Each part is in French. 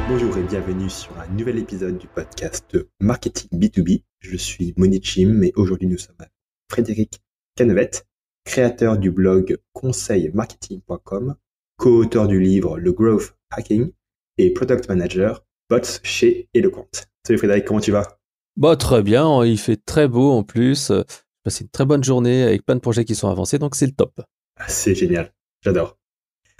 Bonjour et bienvenue sur un nouvel épisode du podcast Marketing B2B. Je suis Moni Chim et aujourd'hui nous sommes avec Frédéric Cannevette, créateur du blog conseilmarketing.com, co-auteur du livre Le Growth Hacking et product manager bots chez Eloquent. Salut Frédéric, comment tu vas? Très bien, il fait très beau en plus. J'ai passé une très bonne journée avec plein de projets qui sont avancés, donc c'est le top. C'est génial, j'adore.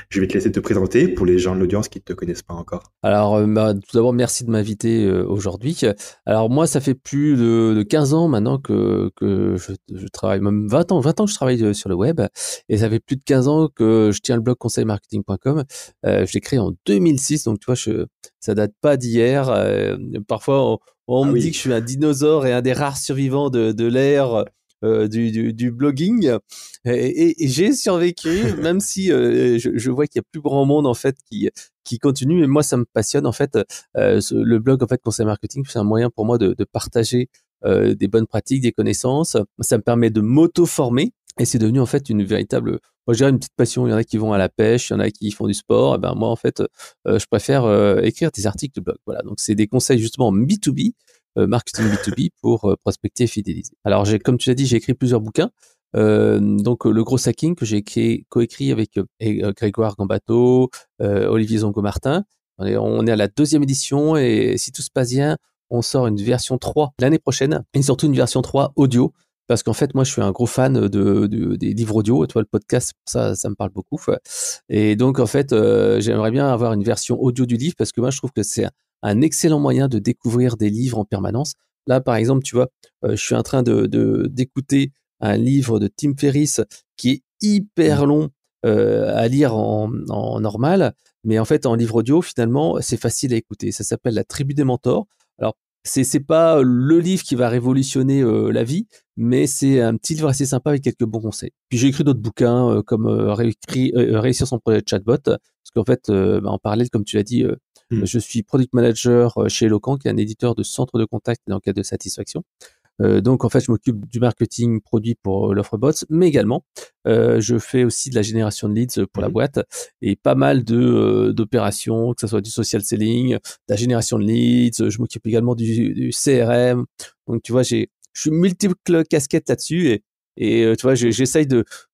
Je vais te laisser te présenter pour les gens de l'audience qui ne te connaissent pas encore. Alors, tout d'abord, merci de m'inviter aujourd'hui. Alors, moi, ça fait plus de 15 ans maintenant que je travaille, même 20 ans que je travaille sur le web. Et ça fait plus de 15 ans que je tiens le blog conseilmarketing.com. Je l'ai créé en 2006, donc tu vois, ça date pas d'hier. Parfois, on Ah me dit oui, que je suis un dinosaure et un des rares survivants de l'ère du blogging. Et j'ai survécu, même si je vois qu'il y a plus grand monde en fait qui continue. Mais moi, ça me passionne en fait. Le blog en fait conseil marketing, c'est un moyen pour moi de partager des bonnes pratiques, des connaissances. Ça me permet de m'auto-former. Et c'est devenu en fait une véritable, moi je dirais une petite passion. Il y en a qui vont à la pêche, il y en a qui font du sport. Et ben moi en fait, je préfère écrire des articles de blog. Voilà, donc c'est des conseils justement B2B, marketing B2B pour prospecter et fidéliser. Alors comme tu l'as dit, j'ai écrit plusieurs bouquins. Donc le gros hacking que j'ai coécrit avec Grégoire Gambato, Olivier Zongo-Martin. On est à la 2e édition et si tout se passe bien, on sort une version 3 l'année prochaine et surtout une version 3 audio. Parce qu'en fait, moi, je suis un gros fan des livres audio. Et toi, le podcast, ça me parle beaucoup. Et donc, en fait, j'aimerais bien avoir une version audio du livre parce que moi, je trouve que c'est un excellent moyen de découvrir des livres en permanence. Là, par exemple, tu vois, je suis en train d'écouter un livre de Tim Ferriss qui est hyper long à lire en normal, mais en fait, en livre audio, finalement, c'est facile à écouter. Ça s'appelle La Tribu des Mentors. Alors, c'est pas le livre qui va révolutionner la vie, mais c'est un petit livre assez sympa avec quelques bons conseils. Puis j'ai écrit d'autres bouquins comme réussir son projet de chatbot, parce qu'en fait, en parallèle, comme tu l'as dit, je suis product manager chez Eloquent, qui est un éditeur de centre de contact et d'enquête de satisfaction. Donc en fait, je m'occupe du marketing produit pour l'offre bots, mais également je fais aussi de la génération de leads pour la boîte et pas mal d'opérations, que ce soit du social selling, de la génération de leads. Je m'occupe également du CRM. Donc tu vois, je suis multiple casquettes là-dessus et tu vois, j'essaye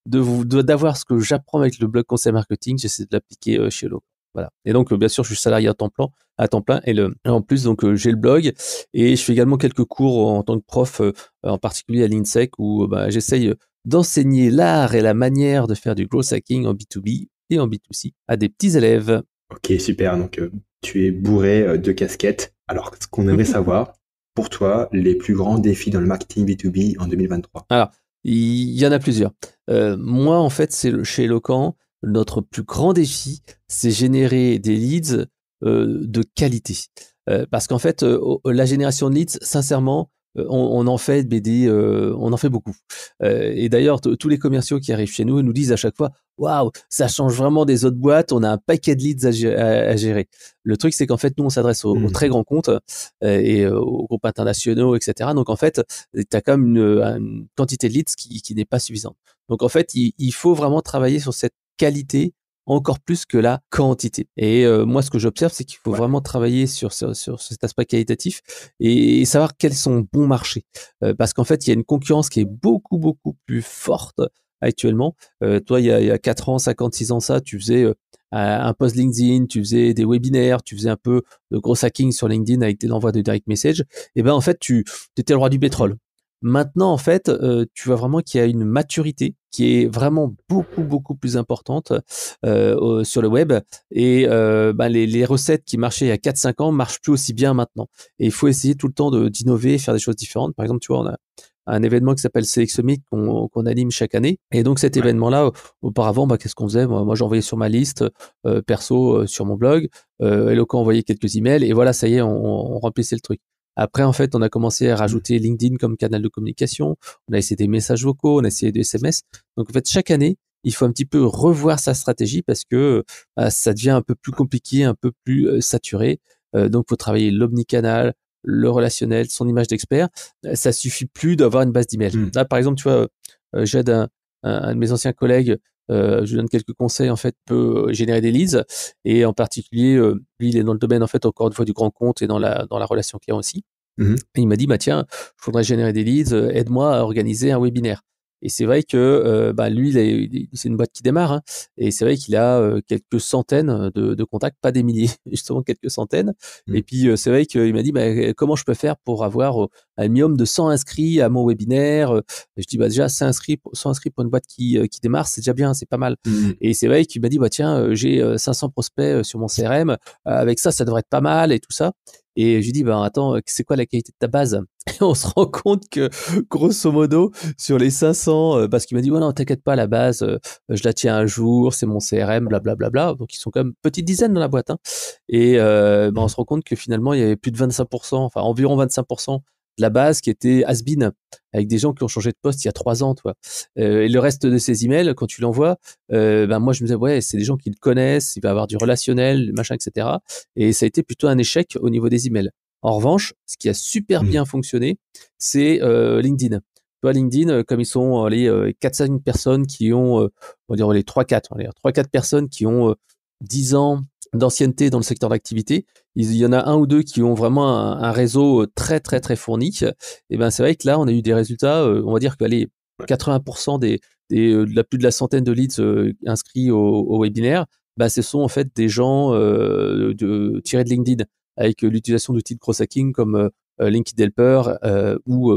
d'avoir ce que j'apprends avec le blog conseil marketing, j'essaie de l'appliquer chez Lo. Voilà. Et donc, bien sûr, je suis salarié à temps plein. Et en plus, donc, j'ai le blog et je fais également quelques cours en tant que prof, en particulier à l'INSEC, où j'essaye d'enseigner l'art et la manière de faire du growth hacking en B2B et en B2C à des petits élèves. ok, super. Donc, tu es bourré de casquettes. Alors, ce qu'on aimerait savoir, pour toi, les plus grands défis dans le marketing B2B en 2023? Alors, il y en a plusieurs. Moi, en fait, chez Eloquent, notre plus grand défi, c'est générer des leads de qualité. Parce qu'en fait, la génération de leads, sincèrement, on en fait on en fait beaucoup. Et d'ailleurs, tous les commerciaux qui arrivent chez nous disent à chaque fois, waouh, ça change vraiment des autres boîtes. On a un paquet de leads à gérer. Le truc, c'est qu'en fait, nous, on s'adresse aux très grands comptes et aux groupes internationaux, etc. Donc, en fait, tu as quand même une quantité de leads qui n'est pas suffisante. Donc, en fait, il faut vraiment travailler sur cette qualité encore plus que la quantité. Et moi, ce que j'observe, c'est qu'il faut vraiment travailler sur cet aspect qualitatif et savoir quels sont bons marchés. Parce qu'en fait, il y a une concurrence qui est beaucoup, beaucoup plus forte actuellement. Toi, il y a 4 ans, 50, 6 ans, tu faisais un post LinkedIn, tu faisais des webinaires, tu faisais un peu de gros hacking sur LinkedIn avec des envois de direct message. Et ben en fait, tu étais le roi du pétrole. Maintenant, en fait, tu vois vraiment qu'il y a une maturité qui est vraiment beaucoup, beaucoup plus importante sur le web. Et les recettes qui marchaient il y a 4-5 ans marchent plus aussi bien maintenant. Et il faut essayer tout le temps d'innover, faire des choses différentes. Par exemple, tu vois, on a un événement qui s'appelle CX Summit qu'on anime chaque année. Et donc cet événement-là, auparavant, qu'est-ce qu'on faisait? Moi, j'envoyais sur ma liste perso sur mon blog. Eloquent envoyait quelques emails et voilà, ça y est, on remplissait le truc. Après, en fait, on a commencé à rajouter LinkedIn comme canal de communication. On a essayé des messages vocaux, on a essayé des SMS. Donc, en fait, chaque année, il faut un petit peu revoir sa stratégie parce que ça devient un peu plus compliqué, un peu plus saturé. Donc, il faut travailler l'omnicanal, le relationnel, son image d'expert. Ça suffit plus d'avoir une base d'email. Là, par exemple, tu vois, j'aide un de mes anciens collègues, je lui donne quelques conseils, en fait, peut générer des leads. Et en particulier, lui, il est dans le domaine, en fait, encore une fois, du grand compte et dans la relation client aussi. Mhm. Et il m'a dit, bah tiens, je voudrais générer des leads, aide-moi à organiser un webinaire. Et c'est vrai que lui, c'est une boîte qui démarre, hein, et c'est vrai qu'il a quelques centaines de contacts, pas des milliers, justement quelques centaines. Mhm. Et puis c'est vrai qu'il m'a dit, bah, comment je peux faire pour avoir un minimum de 100 inscrits à mon webinaire. Je dis, bah déjà 100 inscrits pour une boîte qui démarre, c'est déjà bien, c'est pas mal. Mhm. Et c'est vrai qu'il m'a dit, bah tiens, j'ai 500 prospects sur mon CRM, avec ça devrait être pas mal et tout ça. Et je lui dis, bah attends, c'est quoi la qualité de ta base? Et on se rend compte que, grosso modo, sur les 500, parce qu'il m'a dit, ouais, non, t'inquiète pas, la base, je la tiens à jour, c'est mon CRM, blablabla. Donc, ils sont quand même petite dizaine dans la boîte, hein. Et on se rend compte que finalement, il y avait plus de 25%, enfin environ 25% de la base qui était has-been, avec des gens qui ont changé de poste il y a 3 ans, toi. Et le reste de ces emails, quand tu l'envoies, moi, je me disais, ouais, c'est des gens qui le connaissent, il va avoir du relationnel, machin, etc. Et ça a été plutôt un échec au niveau des emails. En revanche, ce qui a super bien fonctionné, c'est LinkedIn. Tu vois, LinkedIn, comme ils sont les 4-5 personnes qui ont, on va dire les 3-4, on va dire 3-4 personnes qui ont 10 ans d'ancienneté dans le secteur d'activité, il y en a un ou deux qui ont vraiment un réseau très très très fourni. Et ben c'est vrai que là, on a eu des résultats, on va dire que allez, 80% de la centaine de leads inscrits au webinaire, bah, ce sont en fait des gens tirés de LinkedIn, avec l'utilisation d'outils de cross-hacking comme LinkedIn Helper, ou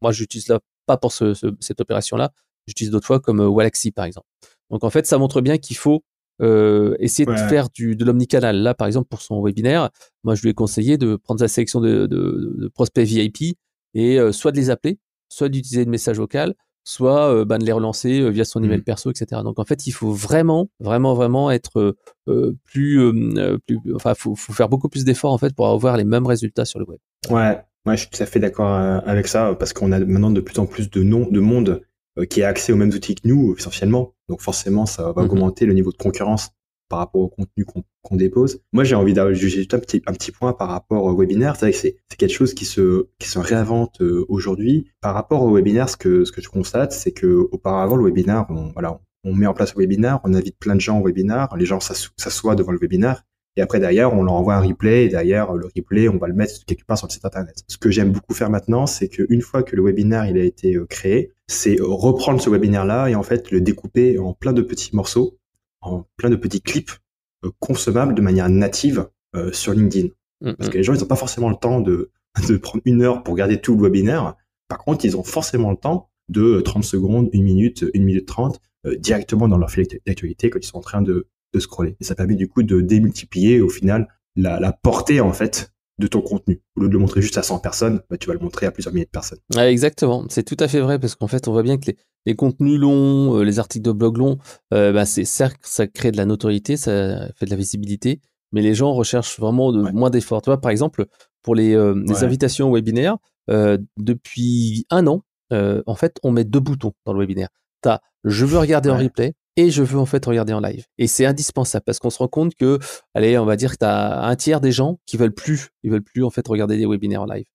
moi j'utilise là pas pour cette opération-là, j'utilise d'autres fois comme Wallaxy par exemple. Donc en fait, ça montre bien qu'il faut essayer de faire de l'omnicanal. Là, par exemple, pour son webinaire, moi je lui ai conseillé de prendre sa sélection de prospects VIP et soit de les appeler, soit d'utiliser le message vocal, soit de les relancer via son email perso, etc. Donc en fait, il faut vraiment, vraiment, vraiment être enfin, faut faire beaucoup plus d'efforts en fait pour avoir les mêmes résultats sur le web. Ouais, je suis tout à fait d'accord avec ça, parce qu'on a maintenant de plus en plus de monde qui a accès aux mêmes outils que nous, essentiellement. Donc forcément, ça va augmenter le niveau de concurrence par rapport au contenu qu'on dépose. Moi, j'ai envie d'ajouter un petit point par rapport au webinaire. C'est vrai que c'est quelque chose qui se réinvente aujourd'hui. Par rapport au webinaire, ce que je constate, c'est que auparavant, le webinaire, on met en place le webinaire, on invite plein de gens au webinaire, les gens s'assoient devant le webinaire. Et après, derrière, on leur envoie un replay. Et derrière, le replay, on va le mettre quelque part sur le site internet. Ce que j'aime beaucoup faire maintenant, c'est qu'une fois que le webinaire il a été créé, c'est reprendre ce webinaire-là et en fait le découper en plein de petits morceaux, en plein de petits clips consommables de manière native sur LinkedIn. Parce que les gens, ils n'ont pas forcément le temps de prendre 1 heure pour regarder tout le webinaire. Par contre, ils ont forcément le temps de 30 secondes, 1 minute 30, directement dans leur fil d'actualité quand ils sont en train de scroller. Et ça permet du coup de démultiplier au final la portée en fait de ton contenu. Au lieu de le montrer juste à 100 personnes, tu vas le montrer à plusieurs milliers de personnes. Ouais, exactement, c'est tout à fait vrai, parce qu'en fait, on voit bien que les contenus longs, les articles de blog longs, c'est certes, ça crée de la notoriété, ça fait de la visibilité, mais les gens recherchent vraiment moins d'efforts. Tu vois, par exemple, pour les invitations au webinaire, depuis 1 an, en fait, on met 2 boutons dans le webinaire. T'as je veux regarder en replay et je veux en fait regarder en live. Et c'est indispensable, parce qu'on se rend compte que, allez, on va dire que tu as un tiers des gens qui veulent plus en fait regarder des webinaires en live.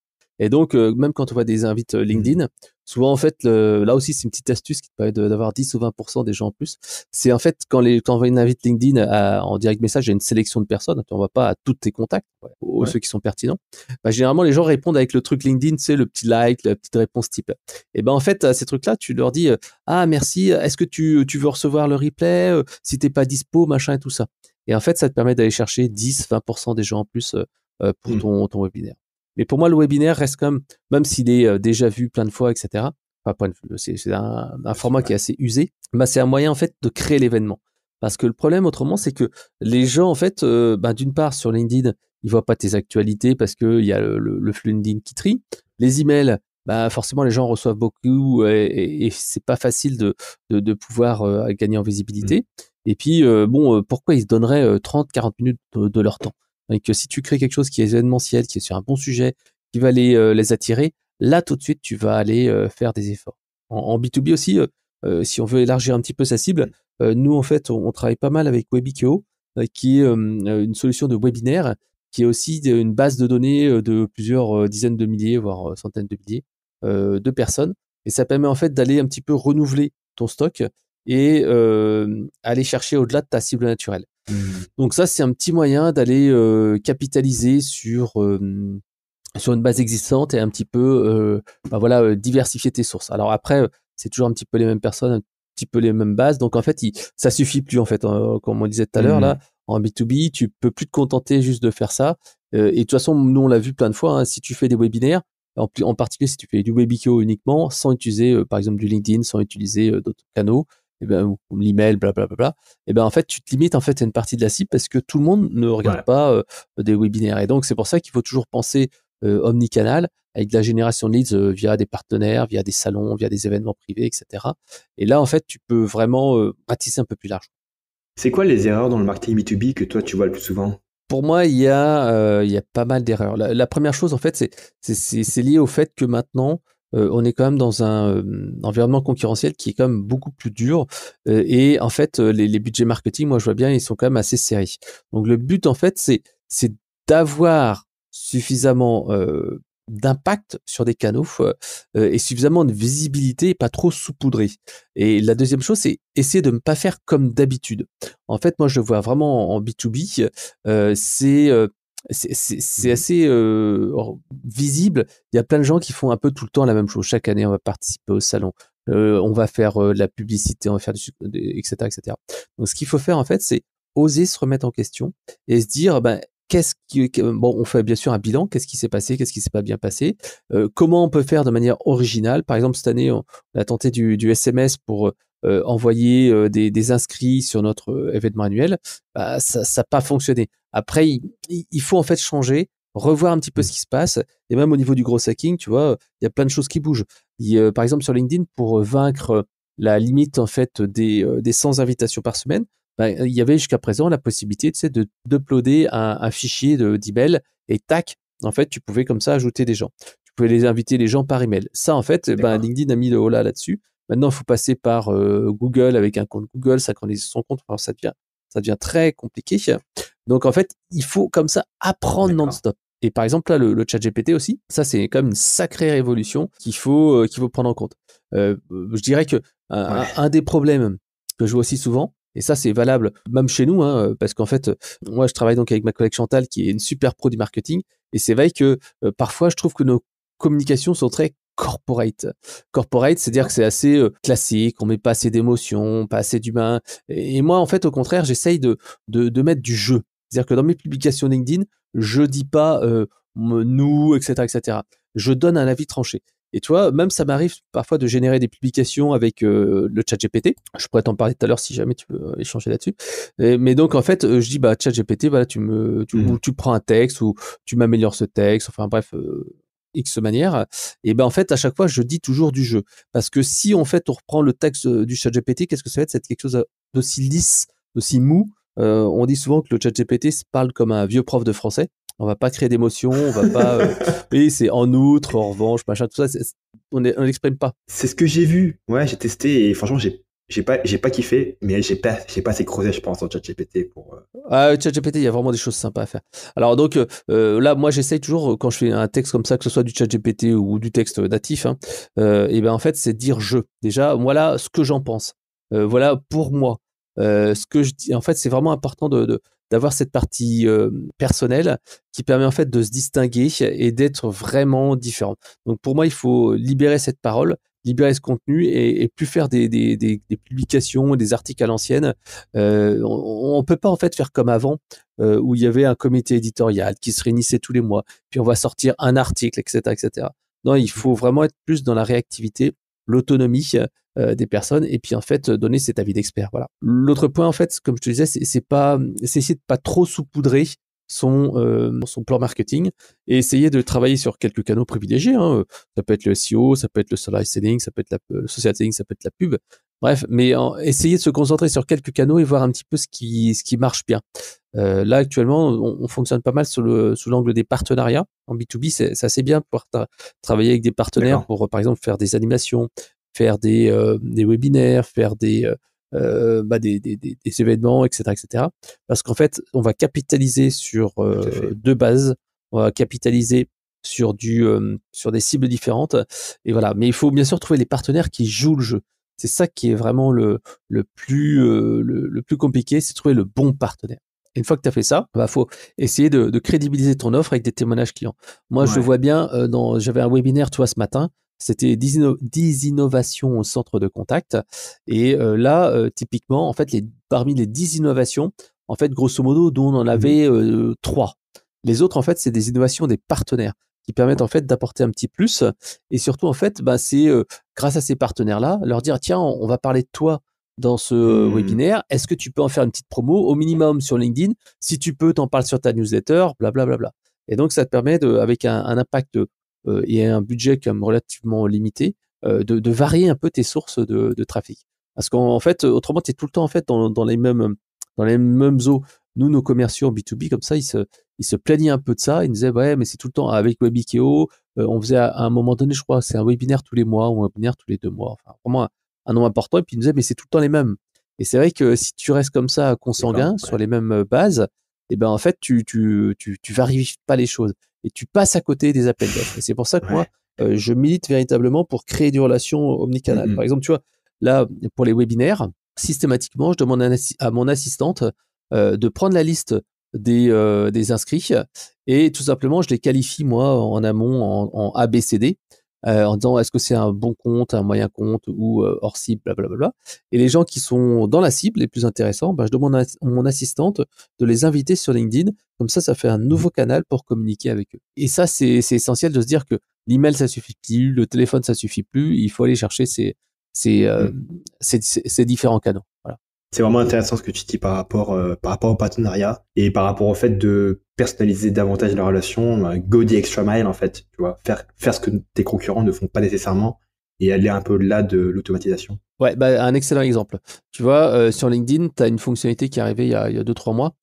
Et donc, même quand on voit des invites LinkedIn, souvent, en fait, là aussi, c'est une petite astuce qui te permet d'avoir 10 ou 20% des gens en plus. C'est en fait, quand on envoie une invite LinkedIn en direct message, il y a une sélection de personnes. Tu n'envoies pas à tous tes contacts, ou ceux qui sont pertinents. Bah, généralement, les gens répondent avec le truc LinkedIn, c'est le petit like, la petite réponse type. Et ben, en fait, à ces trucs-là, tu leur dis, ah, merci, est-ce que tu veux recevoir le replay, si t'es pas dispo, machin et tout ça. Et en fait, ça te permet d'aller chercher 10, 20% des gens en plus pour ton webinaire. Mais pour moi, le webinaire reste même s'il est déjà vu plein de fois, etc. Enfin, c'est un format qui est assez usé. Bah, c'est un moyen en fait de créer l'événement. Parce que le problème autrement, c'est que les gens en fait, d'une part sur LinkedIn, ils voient pas tes actualités parce que il y a le flux LinkedIn qui trie. Les emails, bah forcément les gens reçoivent beaucoup et c'est pas facile de pouvoir gagner en visibilité. Et puis pourquoi ils se donneraient 30-40 minutes de leur temps? Et que si tu crées quelque chose qui est événementiel, qui est sur un bon sujet, qui va les attirer, là tout de suite tu vas aller faire des efforts. En B2B aussi, si on veut élargir un petit peu sa cible, nous en fait on travaille pas mal avec Webikio, qui est une solution de webinaire, qui est aussi une base de données de plusieurs dizaines de milliers, voire centaines de milliers de personnes. Et ça permet en fait d'aller un petit peu renouveler ton stock et aller chercher au-delà de ta cible naturelle. Donc ça, c'est un petit moyen d'aller capitaliser sur une base existante et un petit peu diversifier tes sources. Alors après, c'est toujours un petit peu les mêmes personnes, un petit peu les mêmes bases. Donc en fait, ça suffit plus en fait. Comme on disait tout à l'heure là, en B2B, tu peux plus te contenter juste de faire ça. Et de toute façon, nous on l'a vu plein de fois. Hein, si tu fais des webinaires, en particulier si tu fais du Webico uniquement, sans utiliser par exemple du LinkedIn, sans utiliser d'autres canaux, et ben ou l'email, blablabla, et ben en fait tu te limites en fait à une partie de la cible parce que tout le monde ne regarde pas des webinaires. Et donc c'est pour ça qu'il faut toujours penser omnicanal avec de la génération de leads via des partenaires, via des salons, via des événements privés, etc. Et là en fait tu peux vraiment ratisser un peu plus large. C'est quoi les erreurs dans le marketing B2B que toi tu vois le plus souvent? Pour moi, il y a pas mal d'erreurs. La première chose, en fait, c'est lié au fait que maintenant, on est quand même dans un environnement concurrentiel qui est quand même beaucoup plus dur. Et en fait, les budgets marketing, moi, je vois bien, ils sont quand même assez serrés. Donc, le but, en fait, c'est d'avoir suffisamment d'impact sur des canaux et suffisamment de visibilité et pas trop saupoudré. Et la deuxième chose, c'est essayer de ne pas faire comme d'habitude. En fait, moi, je vois vraiment en B2B, c'est assez visible. Il y a plein de gens qui font un peu tout le temps la même chose. Chaque année, on va participer au salon. On va faire de la publicité, on va faire etc., etc. Donc, ce qu'il faut faire, en fait, c'est oser se remettre en question et se dire, ben, on fait bien sûr un bilan. Qu'est-ce qui s'est passé? Qu'est-ce qui s'est pas bien passé? Comment on peut faire de manière originale? Par exemple, cette année, on a tenté du SMS pour envoyer des inscrits sur notre événement annuel. Bah, ça n'a pas fonctionné. Après, il faut en fait changer, revoir un petit peu ce qui se passe. Et même au niveau du gros hacking, tu vois, il y a plein de choses qui bougent. Par exemple, sur LinkedIn, pour vaincre la limite en fait des 100 invitations par semaine, il y avait jusqu'à présent la possibilité, tu sais, d'uploader un fichier d'email et tac, en fait, tu pouvais comme ça ajouter des gens. Tu pouvais les inviter les gens par email. Ça, en fait, LinkedIn a mis le holà là-dessus. Maintenant, il faut passer par Google avec un compte Google, synchroniser son compte. Alors, ça devient très compliqué. Donc, en fait, il faut comme ça apprendre non-stop. Et par exemple, là, le chat GPT aussi, ça, c'est quand même une sacrée révolution qu'il faut prendre en compte. Je dirais que un des problèmes que je vois aussi souvent, et ça, c'est valable même chez nous, hein, parce qu'en fait, moi, je travaille donc avec ma collègue Chantal, qui est une super pro du marketing. Et c'est vrai que parfois, je trouve que nos communications sont très corporate. Corporate, c'est-à-dire que c'est assez classique, on met pas assez d'émotions, pas assez d'humain. Et moi, en fait, au contraire, j'essaye de mettre du jeu. C'est-à-dire que dans mes publications LinkedIn, je dis pas nous, etc., etc. Je donne un avis tranché. Et tu vois, même ça m'arrive parfois de générer des publications avec le chat GPT. Je pourrais t'en parler tout à l'heure si jamais tu veux échanger là-dessus. Mais donc, en fait, je dis, bah, chat GPT, voilà, tu prends un texte ou tu m'améliores ce texte. Enfin, bref, X manière. Et ben, en fait, à chaque fois, je dis toujours du jeu. Parce que si, en fait, on reprend le texte du chat GPT, qu'est-ce que ça va être? C'est quelque chose d'aussi lisse, d'aussi mou. On dit souvent que le chat GPT se parle comme un vieux prof de français. On va pas créer d'émotion, on va pas. Oui, c'est en outre, en revanche, machin, tout ça. On n'exprime pas. C'est ce que j'ai vu. Ouais, j'ai testé et franchement, j'ai pas kiffé, mais j'ai pas assez creusé, je pense, en ChatGPT pour. ChatGPT, il y a vraiment des choses sympas à faire. Alors donc là, moi, j'essaye toujours quand je fais un texte comme ça, que ce soit du ChatGPT ou du texte natif, hein, et ben en fait, c'est dire je. Déjà, voilà ce que j'en pense. Voilà pour moi. Ce que je dis, en fait, c'est vraiment important d'avoir cette partie personnelle qui permet en fait de se distinguer et d'être vraiment différent. Donc pour moi, il faut libérer cette parole, libérer ce contenu et plus faire des publications, des articles à l'ancienne. On peut pas en fait faire comme avant où il y avait un comité éditorial qui se réunissait tous les mois, puis on va sortir un article, etc., etc. Non, il faut vraiment être plus dans la réactivité, l'autonomie des personnes et puis en fait donner cet avis d'expert. Voilà. L'autre point en fait, comme je te disais, c'est essayer de pas trop saupoudrer son plan marketing et essayer de travailler sur quelques canaux privilégiés. Hein. Ça peut être le SEO, ça peut être le social selling, ça peut être le social selling, ça peut être la pub. Bref, mais essayer de se concentrer sur quelques canaux et voir un petit peu ce qui marche bien. Là, actuellement, on fonctionne pas mal sous l'angle des partenariats. En B2B, c'est assez bien de pouvoir travailler avec des partenaires pour, par exemple, faire des animations, faire des webinaires, faire des événements, etc., etc. Parce qu'en fait, on va capitaliser sur deux bases. On va capitaliser sur des cibles différentes. Et voilà. Mais il faut bien sûr trouver les partenaires qui jouent le jeu. C'est ça qui est vraiment le plus compliqué, c'est de trouver le bon partenaire. Et une fois que tu as fait ça, bah, faut essayer de crédibiliser ton offre avec des témoignages clients. Moi, je vois bien, j'avais un webinaire, tu vois, ce matin, c'était 10 innovations au centre de contact. Et là, typiquement, en fait, parmi les 10 innovations, en fait, grosso modo, dont on en avait 3. Les autres, en fait, c'est des innovations des partenaires qui permettent en fait d'apporter un petit plus. Et surtout, en fait, bah, c'est grâce à ces partenaires-là, leur dire, tiens, on va parler de toi dans ce webinaire. Est-ce que tu peux en faire une petite promo au minimum sur LinkedIn? Si tu peux, t'en parles sur ta newsletter, blablabla. Et donc, ça te permet, avec un impact et un budget quand même relativement limité, de varier un peu tes sources de trafic. Parce qu'en fait, autrement, tu es tout le temps en fait dans les mêmes eaux. Nous, nos commerciaux en B2B, comme ça, ils se plaignaient un peu de ça. Ils nous disaient, ouais, mais c'est tout le temps avec Webikeo. On faisait à un moment donné, je crois, c'est un webinaire tous les mois ou un webinaire tous les 2 mois. Enfin, vraiment un nombre important. Et puis ils nous disaient, mais c'est tout le temps les mêmes. Et c'est vrai que si tu restes comme ça, consanguin, sur les mêmes bases, et ben en fait, tu varies pas les choses et tu passes à côté des appels d'offres. Et c'est pour ça que moi, je milite véritablement pour créer des relations omnicanales. Par exemple, tu vois, là, pour les webinaires, systématiquement, je demande à mon assistante de prendre la liste des inscrits et tout simplement, je les qualifie, moi, en amont, en A, B, C, D, en disant est-ce que c'est un bon compte, un moyen compte ou hors cible, blablabla. Et les gens qui sont dans la cible, les plus intéressants, ben, je demande à mon assistante de les inviter sur LinkedIn. Comme ça fait un nouveau canal pour communiquer avec eux. Et ça, c'est essentiel de se dire que l'email, ça suffit plus, le téléphone, ça suffit plus. Il faut aller chercher ces différents canaux. Voilà. C'est vraiment intéressant ce que tu dis par rapport au partenariat et par rapport au fait de personnaliser davantage la relation, go the extra mile en fait, tu vois, faire ce que tes concurrents ne font pas nécessairement et aller un peu au-delà de l'automatisation. Ouais, bah, un excellent exemple. Tu vois, sur LinkedIn, tu as une fonctionnalité qui est arrivée il y a 2-3 mois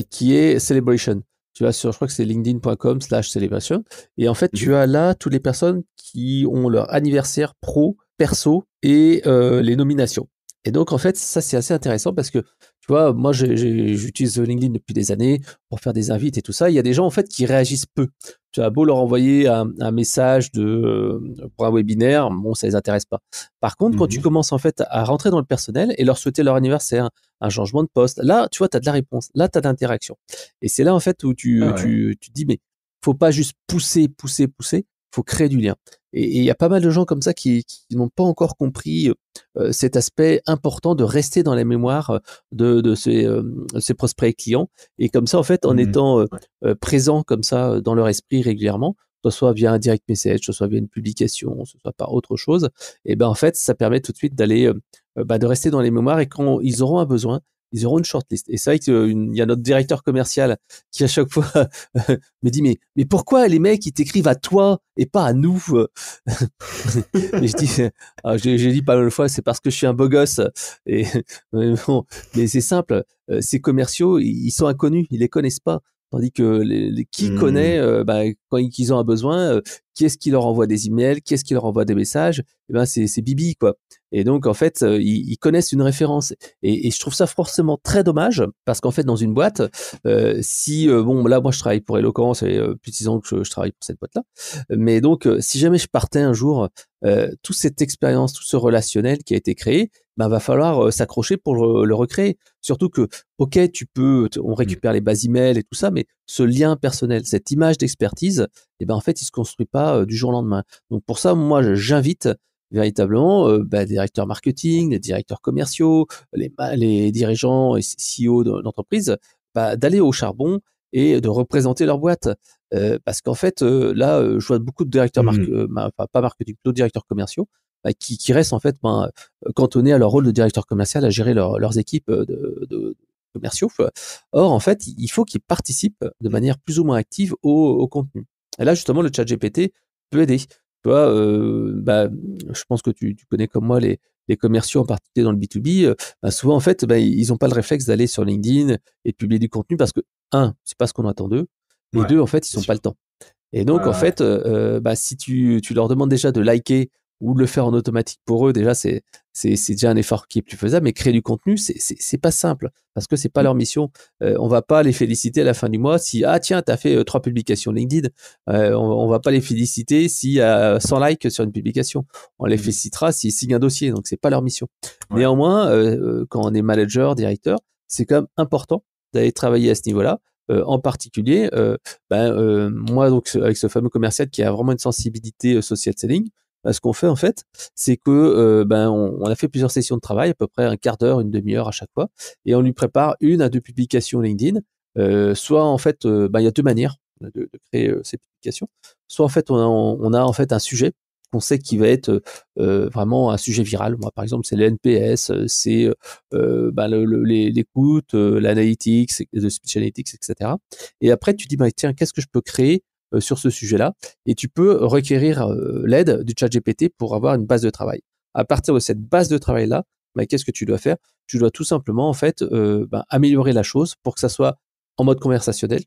qui est Celebration. Tu vois, je crois que c'est linkedin.com/celebration. Et en fait, tu as là toutes les personnes qui ont leur anniversaire pro, perso et les nominations. Et donc, en fait, ça, c'est assez intéressant parce que, tu vois, moi, j'utilise LinkedIn depuis des années pour faire des invites et tout ça. Il y a des gens, en fait, qui réagissent peu. Tu as beau leur envoyer un message pour un webinaire, bon, ça les intéresse pas. Par contre, quand tu commences, en fait, à rentrer dans le personnel et leur souhaiter leur anniversaire, un changement de poste, là, tu vois, tu as de la réponse. Là, tu as de l'interaction. Et c'est là, en fait, où tu te dis, mais faut pas juste pousser. Faut créer du lien. Et il y a pas mal de gens comme ça qui n'ont pas encore compris cet aspect important de rester dans la mémoire de ces prospects clients. Et comme ça, en fait, en étant présent comme ça dans leur esprit régulièrement, soit via un direct message, soit via une publication, soit par autre chose, et ben en fait, ça permet tout de suite d'aller de rester dans les mémoires et quand ils auront un besoin, ils auront une shortlist. Et c'est vrai qu'il y a notre directeur commercial qui à chaque fois me dit mais pourquoi les mecs ils t'écrivent à toi et pas à nous? Mais je dis j'ai dit pas mal de fois c'est parce que je suis un beau gosse et mais bon, mais c'est simple, ces commerciaux ils sont inconnus, ils les connaissent pas. Tandis que qui connaît quand ils ont un besoin, qui est-ce qui leur envoie des emails, qui est-ce qui leur envoie des messages? Eh ben c'est Bibi quoi. Et donc en fait ils connaissent une référence et je trouve ça forcément très dommage parce qu'en fait dans une boîte si bon là moi je travaille pour Eloquent, ça fait plus de 6 ans que je travaille pour cette boîte là, mais donc si jamais je partais un jour, toute cette expérience, tout ce relationnel qui a été créé, va falloir s'accrocher pour le recréer. Surtout que, ok, on récupère les bases emails et tout ça, mais ce lien personnel, cette image d'expertise, en fait, il se construit pas du jour au lendemain. Donc pour ça, moi, j'invite véritablement des directeurs marketing, les directeurs commerciaux, les dirigeants et CEO d'entreprise, d'aller au charbon et de représenter leur boîte. Parce qu'en fait, là, je vois beaucoup de directeurs pas marketing, plutôt directeurs commerciaux, qui restent en fait cantonnés à leur rôle de directeur commercial à gérer leurs équipes de commerciaux. Or, en fait, il faut qu'ils participent de manière plus ou moins active au contenu. Et là, justement, le chat GPT peut aider. Tu vois, je pense que tu connais comme moi les commerciaux, en particulier dans le B2B. Souvent, en fait, ils n'ont pas le réflexe d'aller sur LinkedIn et de publier du contenu parce que, c'est pas ce qu'on attend d'eux. Et deux, en fait, ils n'ont pas le temps. Et donc, en fait, si tu leur demandes déjà de liker ou de le faire en automatique pour eux, déjà, c'est déjà un effort qui est plus faisable, mais créer du contenu, c'est pas simple parce que c'est pas leur mission. On va pas les féliciter à la fin du mois si, ah tiens, t'as fait 3 publications LinkedIn. On va pas les féliciter s'il y a 100 likes sur une publication. On les félicitera s'ils signent un dossier, donc c'est pas leur mission. Ouais. Néanmoins, quand on est manager, directeur, c'est quand même important d'aller travailler à ce niveau-là. En particulier, moi, donc, avec ce fameux commercial qui a vraiment une sensibilité social selling, ce qu'on fait en fait, c'est que on a fait plusieurs sessions de travail, à peu près un quart d'heure, une demi-heure à chaque fois, et on lui prépare 1 à 2 publications LinkedIn. Soit en fait, il y a 2 manières de créer ces publications. Soit en fait, on a en fait un sujet qu'on sait qui va être vraiment un sujet viral. Moi, par exemple, c'est le NPS, c'est l'écoute, l'analytics, le speech analytics, etc. Et après, tu dis, tiens, qu'est-ce que je peux créer sur ce sujet-là? Et tu peux requérir l'aide du ChatGPT pour avoir une base de travail. À partir de cette base de travail-là, qu'est-ce que tu dois faire? Tu dois tout simplement, en fait, améliorer la chose pour que ça soit en mode conversationnel,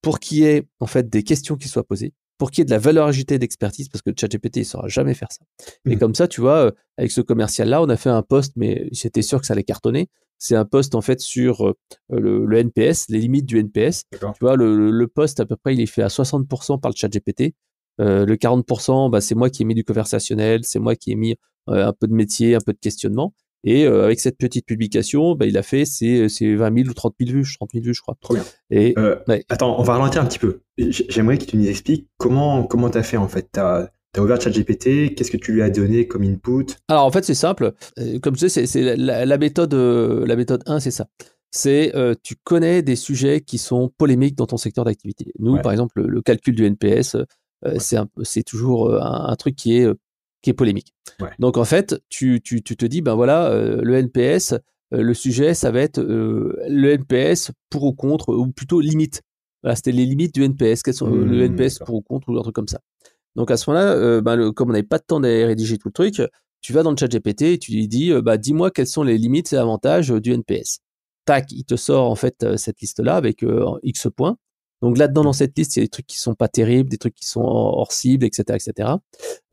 pour qu'il y ait en fait des questions qui soient posées, pour qu'il y ait de la valeur ajoutée d'expertise, parce que le ChatGPT, il ne saura jamais faire ça. Et comme ça, tu vois, avec ce commercial-là, on a fait un post, mais j'étais sûr que ça allait cartonner. C'est un post en fait sur le NPS, les limites du NPS. D'accord. Tu vois, le post, à peu près, il est fait à 60% par le ChatGPT. Le 40%, c'est moi qui ai mis du conversationnel, c'est moi qui ai mis un peu de métier, un peu de questionnement. Et avec cette petite publication, il a fait ses 20 000 ou 30 000 vues, je crois. Trop bien. Et attends, on va ralentir un petit peu. J'aimerais que tu nous expliques comment tu as fait en fait. Tu as ouvert ChatGPT, qu'est-ce que tu lui as donné comme input? Alors en fait, c'est simple. Comme tu sais, c'est la méthode 1, c'est ça. C'est tu connais des sujets qui sont polémiques dans ton secteur d'activité. Nous, par exemple, le calcul du NPS, c'est toujours un truc qui est polémique. Ouais. Donc en fait, tu te dis, le NPS, le sujet, ça va être le NPS pour ou contre, ou plutôt limite. Voilà, c'était les limites du NPS. Quels sont le NPS pour ou contre, ou un truc comme ça. Donc à ce moment-là, comme on n'avait pas de temps d'aller rédiger tout le truc, tu vas dans le ChatGPT et tu lui dis, dis-moi quelles sont les limites et avantages du NPS. Tac, il te sort en fait cette liste-là avec X points. Donc là-dedans, dans cette liste, il y a des trucs qui sont pas terribles, des trucs qui sont hors cible, etc., etc.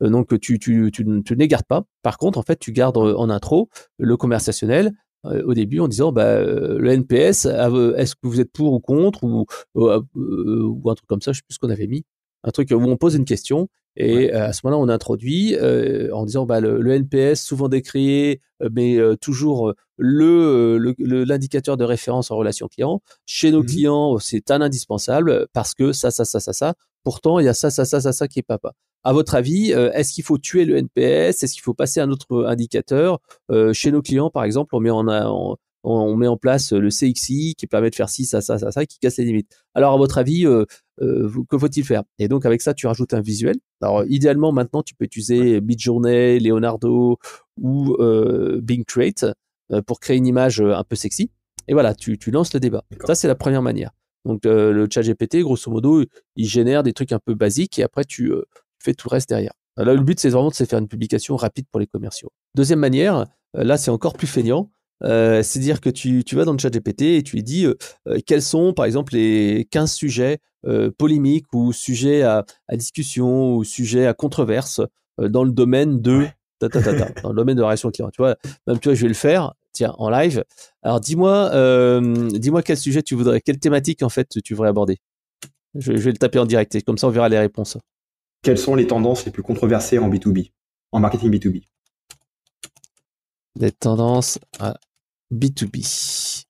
Donc tu ne les gardes pas. Par contre, en fait, tu gardes en intro le conversationnel au début en disant, le NPS, est-ce que vous êtes pour ou contre, ou un truc comme ça, je sais plus ce qu'on avait mis. Un truc où on pose une question et à ce moment-là, on introduit en disant le NPS, souvent décrié, mais toujours l'indicateur de référence en relation client. Chez nos clients, c'est un indispensable parce que ça. Pourtant, il y a ça qui est pas. À votre avis, est-ce qu'il faut tuer le NPS? Est-ce qu'il faut passer à un autre indicateur? Chez nos clients, par exemple, on met en place le CXI qui permet de faire ci, ça, qui casse les limites. Alors, à votre avis, que faut-il faire? Et donc, avec ça, tu rajoutes un visuel. Alors, idéalement, maintenant, tu peux utiliser Midjourney, Leonardo ou Bing Create pour créer une image un peu sexy. Et voilà, tu lances le débat. D'accord. Ça, c'est la première manière. Donc, le ChatGPT, grosso modo, il génère des trucs un peu basiques et après, tu fais tout le reste derrière. Là, le but, c'est vraiment de faire une publication rapide pour les commerciaux. Deuxième manière, là, c'est encore plus feignant. C'est-à-dire que tu vas dans le ChatGPT et tu lui dis quels sont, par exemple, les 15 sujets polémiques ou sujets à discussion ou sujets à controverse dans le domaine de dans le domaine de la relation client. Tu vois, même je vais le faire, tiens, en live. Alors dis-moi quel sujet tu voudrais, quelle thématique en fait tu voudrais aborder. Je vais le taper en direct et comme ça on verra les réponses. Quelles sont les tendances les plus controversées en B2B, en marketing B2B? Les tendances à B2B.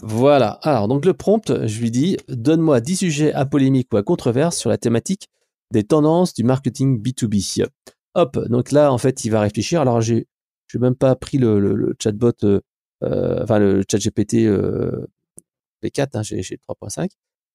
Voilà. Alors, donc le prompt, je lui dis, donne-moi 10 sujets à polémique ou à controverse sur la thématique des tendances du marketing B2B. Hop, donc là, en fait, il va réfléchir. Alors, j'ai même pas pris le chatbot, le chat GPT V4, j'ai 3.5.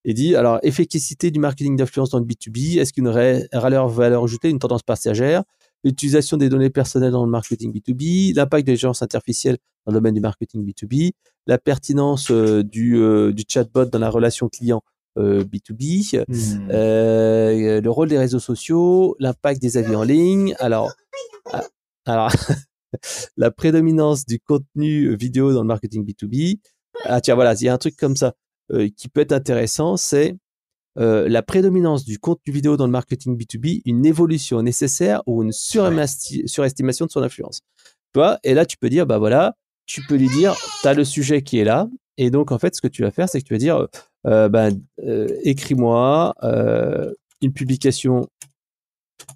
Il dit, alors, efficacité du marketing d'influence dans le B2B, est-ce qu'une valeur ajoutée, une tendance passagère, l'utilisation des données personnelles dans le marketing B2B, l'impact de l'intelligence artificielle dans le domaine du marketing B2B, la pertinence du chatbot dans la relation client B2B, le rôle des réseaux sociaux, l'impact des avis en ligne. Alors la prédominance du contenu vidéo dans le marketing B2B. Ah tiens, voilà, il y a un truc comme ça qui peut être intéressant, c'est la prédominance du contenu vidéo dans le marketing B2B, une évolution nécessaire ou une surestimation de son influence. Tu vois, et là, tu peux dire, bah voilà, tu peux lui dire, tu as le sujet qui est là. Et donc, en fait, ce que tu vas faire, c'est que tu vas dire, écris-moi une publication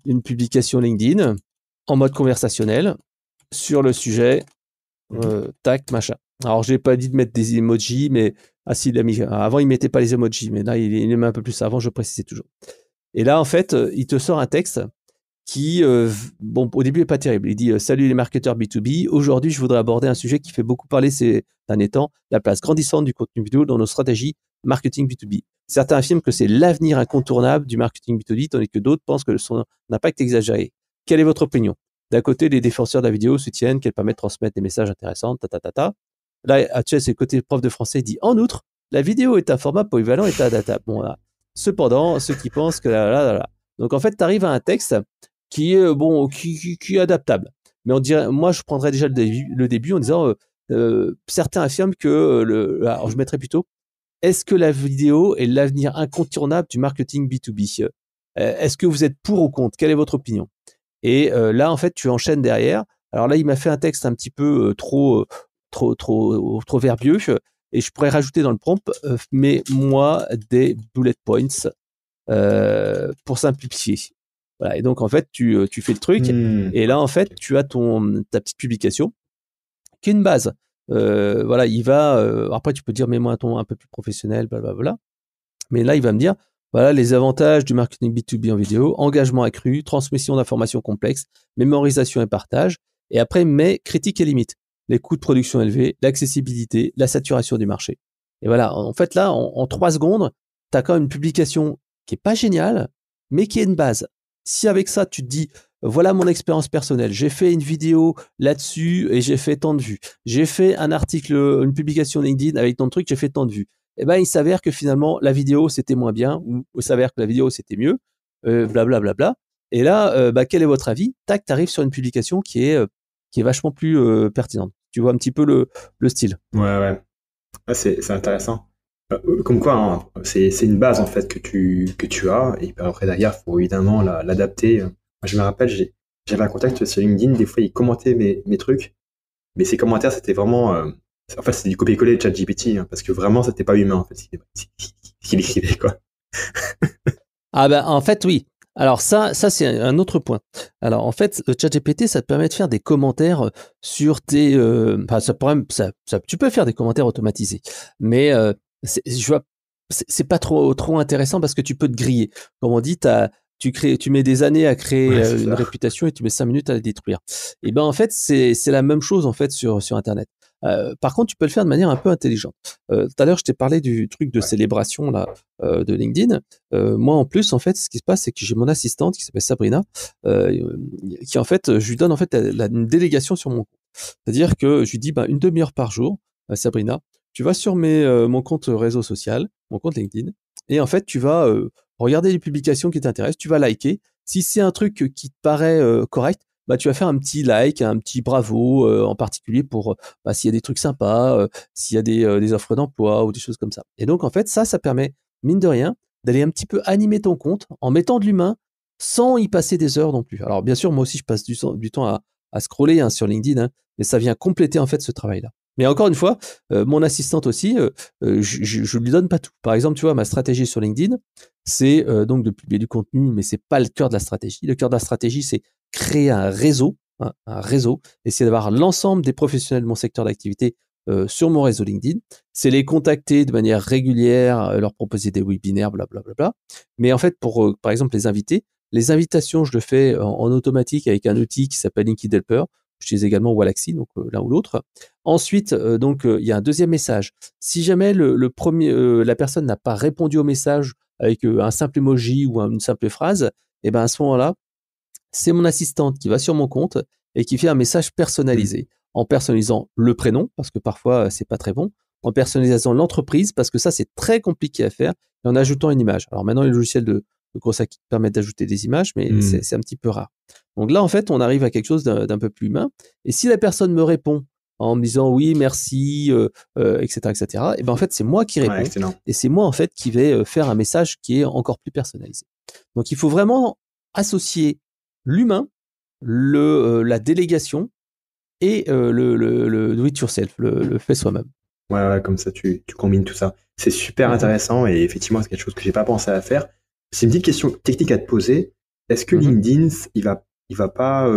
LinkedIn en mode conversationnel sur le sujet, tac, machin. Alors, je n'ai pas dit de mettre des emojis, mais si, il a mis, avant, il ne mettait pas les emojis, mais là, il les met un peu plus. Avant, je précisais toujours. Et là, en fait, il te sort un texte qui, au début, n'est pas terrible. Il dit « Salut les marketeurs B2B, aujourd'hui, je voudrais aborder un sujet qui fait beaucoup parler ces derniers temps, la place grandissante du contenu vidéo dans nos stratégies marketing B2B. Certains affirment que c'est l'avenir incontournable du marketing B2B, tandis que d'autres pensent que son impact est exagéré. Quelle est votre opinion ? D'un côté, les défenseurs de la vidéo soutiennent qu'elle permet de transmettre des messages intéressants, Là, tu sais, c'est le côté prof de français, il dit « En outre, la vidéo est un format polyvalent et adaptable. » Bon, là. Cependant, ceux qui pensent que là. Donc, en fait, tu arrives à un texte qui est qui est adaptable. Mais on dirait, moi, je prendrais déjà le début en disant certains affirment que alors je mettrais plutôt est-ce que la vidéo est l'avenir incontournable du marketing B2B ? Est-ce que vous êtes pour ou contre ? Quelle est votre opinion ? Et là, en fait, tu enchaînes derrière. Alors là, il m'a fait un texte un petit peu trop verbieux et je pourrais rajouter dans le prompt, mais moi des bullet points pour simplifier. Voilà. Et donc, en fait, tu fais le truc. Et là, en fait, tu as ta petite publication qui est une base. Voilà, il va... après, tu peux dire, mets-moi un ton un peu plus professionnel, blablabla. Mais là, il va me dire, voilà, les avantages du marketing B2B en vidéo, engagement accru, transmission d'informations complexes, mémorisation et partage. Et après, mais critiques et limites. Les coûts de production élevés, l'accessibilité, la saturation du marché. Et voilà, en fait, là, en 3 secondes, tu as quand même une publication qui est pas géniale, mais qui est une base. Si avec ça, tu te dis, voilà mon expérience personnelle, j'ai fait une vidéo là-dessus et j'ai fait tant de vues. J'ai fait un article, une publication LinkedIn avec tant de trucs, j'ai fait tant de vues. Eh ben, il s'avère que finalement, la vidéo, c'était moins bien, ou il s'avère que la vidéo, c'était mieux, blablabla. Et là, quel est votre avis ? Tac, tu arrives sur une publication qui est vachement plus pertinente. Tu vois un petit peu le style. Ouais. Ah, c'est intéressant. Comme quoi, hein, c'est une base en fait que tu as, et puis après derrière, il faut évidemment l'adapter. Moi, je me rappelle, j'avais un contact sur LinkedIn, des fois il commentait mes trucs, mais ces commentaires c'était vraiment, en fait c'était du copier-coller de ChatGPT, hein, parce que vraiment c'était pas humain en fait, ce qu'il écrivait quoi. Ah ben en fait oui. Alors ça c'est un autre point. Alors en fait, le ChatGPT, ça te permet de faire des commentaires sur tes... tu peux faire des commentaires automatisés, mais c'est pas trop intéressant parce que tu peux te griller. Comme on dit, tu mets des années à créer une réputation et tu mets 5 minutes à la détruire. Et ben en fait, c'est la même chose en fait sur Internet. Par contre, tu peux le faire de manière un peu intelligente. Tout à l'heure, je t'ai parlé du truc de célébration là de LinkedIn. Moi, en plus, en fait, ce qui se passe, c'est que j'ai mon assistante qui s'appelle Sabrina, qui en fait, je lui donne en fait une délégation sur mon compte. C'est-à-dire que je lui dis, une demi-heure par jour, Sabrina, tu vas sur mon compte réseau social, mon compte LinkedIn, et en fait, tu vas regarder les publications qui t'intéressent, tu vas liker. Si c'est un truc qui te paraît correct, tu vas faire un petit like, un petit bravo en particulier pour s'il y a des trucs sympas, s'il y a des offres d'emploi ou des choses comme ça. Et donc, en fait, ça permet, mine de rien, d'aller un petit peu animer ton compte en mettant de l'humain sans y passer des heures non plus. Alors, bien sûr, moi aussi, je passe du temps à scroller sur LinkedIn, mais ça vient compléter en fait ce travail-là. Mais encore une fois, mon assistante aussi, je lui donne pas tout. Par exemple, tu vois, ma stratégie sur LinkedIn, c'est donc de publier du contenu, mais c'est pas le cœur de la stratégie. Le cœur de la stratégie, c'est créer un réseau, essayer d'avoir l'ensemble des professionnels de mon secteur d'activité sur mon réseau LinkedIn. C'est les contacter de manière régulière, leur proposer des webinaires, blablabla. Mais en fait, pour par exemple les invitations, je le fais en automatique avec un outil qui s'appelle LinkedIn Helper. J'utilise également Wallaxy, donc l'un ou l'autre. Ensuite, il y a un deuxième message. Si jamais la personne n'a pas répondu au message avec un simple emoji ou une simple phrase, et ben à ce moment-là, c'est mon assistante qui va sur mon compte et qui fait un message personnalisé, en personnalisant le prénom, parce que parfois c'est pas très bon, en personnalisant l'entreprise, parce que ça c'est très compliqué à faire, et en ajoutant une image. Alors maintenant, les logiciels de Grossa qui permettent d'ajouter des images, mais c'est un petit peu rare. Donc là, en fait, on arrive à quelque chose d'un peu plus humain. Et si la personne me répond en me disant oui, merci, etc., etc. Et ben en fait, c'est moi qui réponds et c'est moi en fait qui vais faire un message qui est encore plus personnalisé. Donc, il faut vraiment associer l'humain, la délégation et le do it yourself, le fait soi-même. Ouais, comme ça, tu combines tout ça. C'est super intéressant et effectivement, c'est quelque chose que j'ai pas pensé à faire. C'est une petite question technique à te poser. Est-ce que LinkedIn, il va pas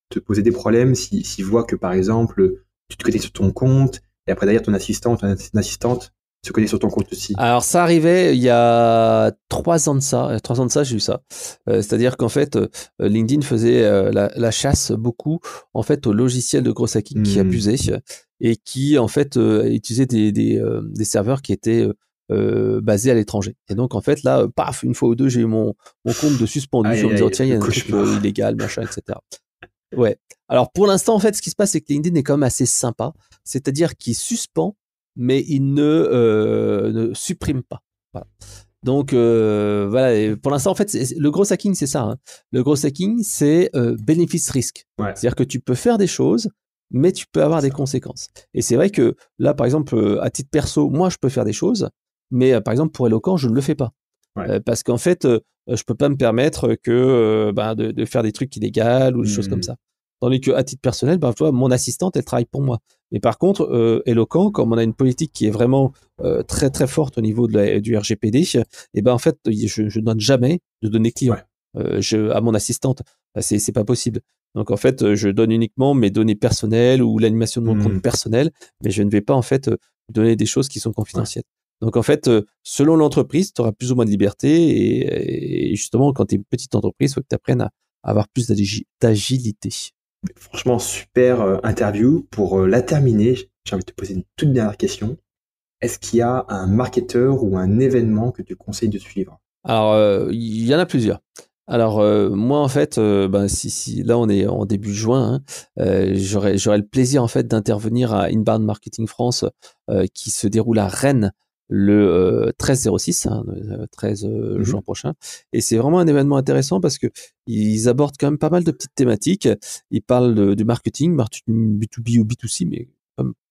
te poser des problèmes s'il voit que, par exemple, tu te connectes sur ton compte et après derrière ton assistant ou ton assistante se connecte sur ton compte aussi? Alors, ça arrivait il y a 3 ans de ça. 3 ans de ça, j'ai eu ça. C'est-à-dire qu'en fait, LinkedIn faisait la chasse beaucoup en fait aux logiciels de gros hacking qui abusaient et qui en fait utilisaient des serveurs qui étaient basés à l'étranger. Et donc en fait là, paf, une fois ou deux, j'ai eu mon compte de suspendu sur me disant tiens, il y a un truc illégal, machin, etc. Ouais. Alors pour l'instant, en fait, ce qui se passe, c'est que LinkedIn est quand même assez sympa. C'est-à-dire qu'il suspend, mais il ne supprime pas. Voilà. Donc voilà. Et pour l'instant, en fait, le gros hacking, c'est ça. Hein. Le gros hacking, c'est bénéfice-risque. Ouais. C'est-à-dire que tu peux faire des choses, mais tu peux avoir des conséquences. Et c'est vrai que là, par exemple, à titre perso, moi, je peux faire des choses, mais par exemple, pour Eloquent, je ne le fais pas. Ouais. Parce qu'en fait, je peux pas me permettre que de faire des trucs illégaux ou des choses comme ça. Tandis que à titre personnel, tu vois, mon assistante, elle travaille pour moi. Mais par contre, Eloquent, comme on a une politique qui est vraiment très très forte au niveau du RGPD, et ben en fait, je donne jamais de données clients à mon assistante. C'est pas possible. Donc en fait, je donne uniquement mes données personnelles ou l'animation de mon compte personnel, mais je ne vais pas en fait donner des choses qui sont confidentielles. Donc en fait, selon l'entreprise, tu auras plus ou moins de liberté et justement, quand tu es une petite entreprise, il faut que tu apprennes à avoir plus d'agilité. Franchement, super interview. Pour la terminer, j'ai envie de te poser une toute dernière question. Est-ce qu'il y a un marketeur ou un événement que tu conseilles de suivre? Alors, il y en a plusieurs. Alors, moi, en fait, si là, on est en début juin, hein, j'aurais le plaisir, en fait, d'intervenir à Inbound Marketing France qui se déroule à Rennes le 13-06, hein, 13 juin prochain. Et c'est vraiment un événement intéressant parce que ils abordent quand même pas mal de petites thématiques. Ils parlent du marketing B2B ou B2C, mais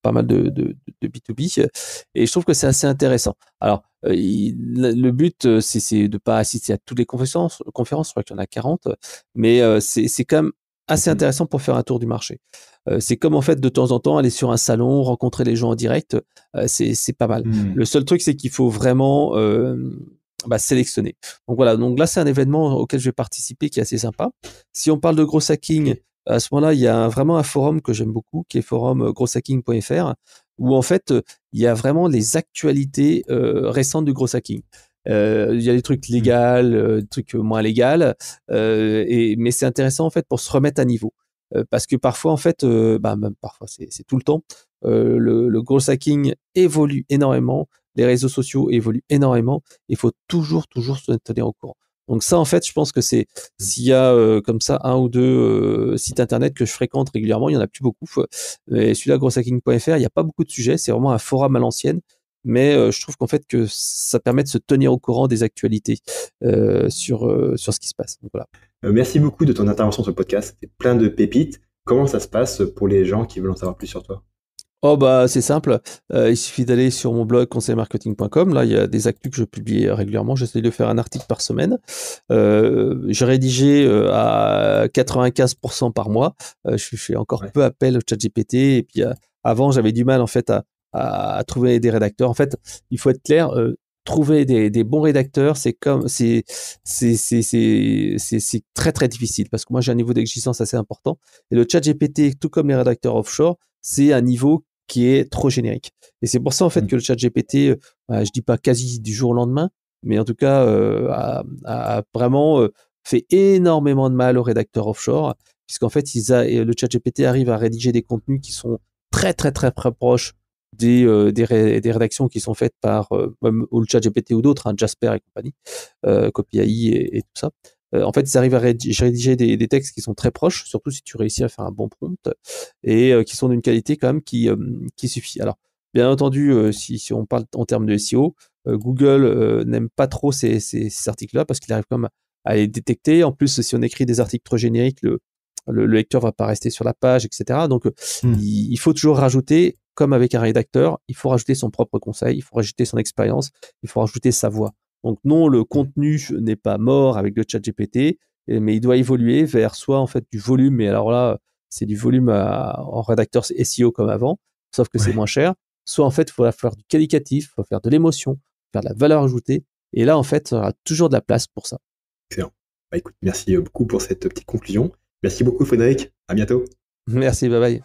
pas mal de B2B. Et je trouve que c'est assez intéressant. Alors, le but, c'est de pas assister à toutes les conférences, je crois qu'il y en a 40, mais c'est quand même assez intéressant pour faire un tour du marché. C'est comme en fait de temps en temps aller sur un salon, rencontrer les gens en direct, c'est pas mal. Le seul truc, c'est qu'il faut vraiment sélectionner. Donc voilà, donc là c'est un événement auquel je vais participer qui est assez sympa. Si on parle de gros hacking, à ce moment-là, il y a vraiment un forum que j'aime beaucoup, qui est forum grosshacking.fr, où en fait, il y a vraiment les actualités récentes du gros hacking. Il y a des trucs légaux, des trucs moins légaux, mais c'est intéressant en fait pour se remettre à niveau. Parce que parfois, en fait, même parfois, c'est tout le temps, le gros hacking évolue énormément, les réseaux sociaux évoluent énormément, il faut toujours se tenir au courant. Donc ça, en fait, je pense que c'est s'il y a comme ça un ou deux sites internet que je fréquente régulièrement, il y en a plus beaucoup. Et celui-là, grosshacking.fr, il n'y a pas beaucoup de sujets, c'est vraiment un forum à l'ancienne, mais je trouve qu'en fait que ça permet de se tenir au courant des actualités sur ce qui se passe. Donc voilà. Merci beaucoup de ton intervention sur le podcast. C'était plein de pépites. Comment ça se passe pour les gens qui veulent en savoir plus sur toi? Oh c'est simple, il suffit d'aller sur mon blog conseilmarketing.com. Là, il y a des actus que je publie régulièrement. J'essaie de faire un article par semaine. J'ai rédigé à 95% par mois. Je fais encore peu appel au ChatGPT. Et puis avant, j'avais du mal en fait à trouver des rédacteurs. En fait, il faut être clair. Trouver des bons rédacteurs, c'est très très difficile parce que moi j'ai un niveau d'exigence assez important et le ChatGPT, tout comme les rédacteurs offshore, c'est un niveau qui est trop générique. Et c'est pour ça en fait que le ChatGPT, je dis pas quasi du jour au lendemain, mais en tout cas a vraiment fait énormément de mal aux rédacteurs offshore, puisqu'en fait le ChatGPT arrive à rédiger des contenus qui sont très très très très proches des rédactions qui sont faites par même le ChatGPT ou d'autres, hein, Jasper et compagnie, CopyAI et tout ça. En fait, ils arrivent à rédiger des textes qui sont très proches, surtout si tu réussis à faire un bon prompt, et qui sont d'une qualité quand même qui suffit. Alors, bien entendu, si on parle en termes de SEO, Google n'aime pas trop ces articles-là parce qu'il arrive quand même à les détecter. En plus, si on écrit des articles trop génériques, le lecteur va pas rester sur la page, etc. Donc, il faut toujours rajouter, comme avec un rédacteur, il faut rajouter son propre conseil, il faut rajouter son expérience, il faut rajouter sa voix. Donc non, le contenu n'est pas mort avec le chat GPT, mais il doit évoluer vers soit en fait du volume, mais alors là, c'est du volume en rédacteur SEO comme avant, sauf que c'est moins cher. Soit en fait, il faut faire du qualitatif, il faut faire de l'émotion, faire de la valeur ajoutée. Et là, en fait, il y aura toujours de la place pour ça. Excellent. Bah, écoute, merci beaucoup pour cette petite conclusion. Merci beaucoup, Frédéric. À bientôt. Merci, bye bye.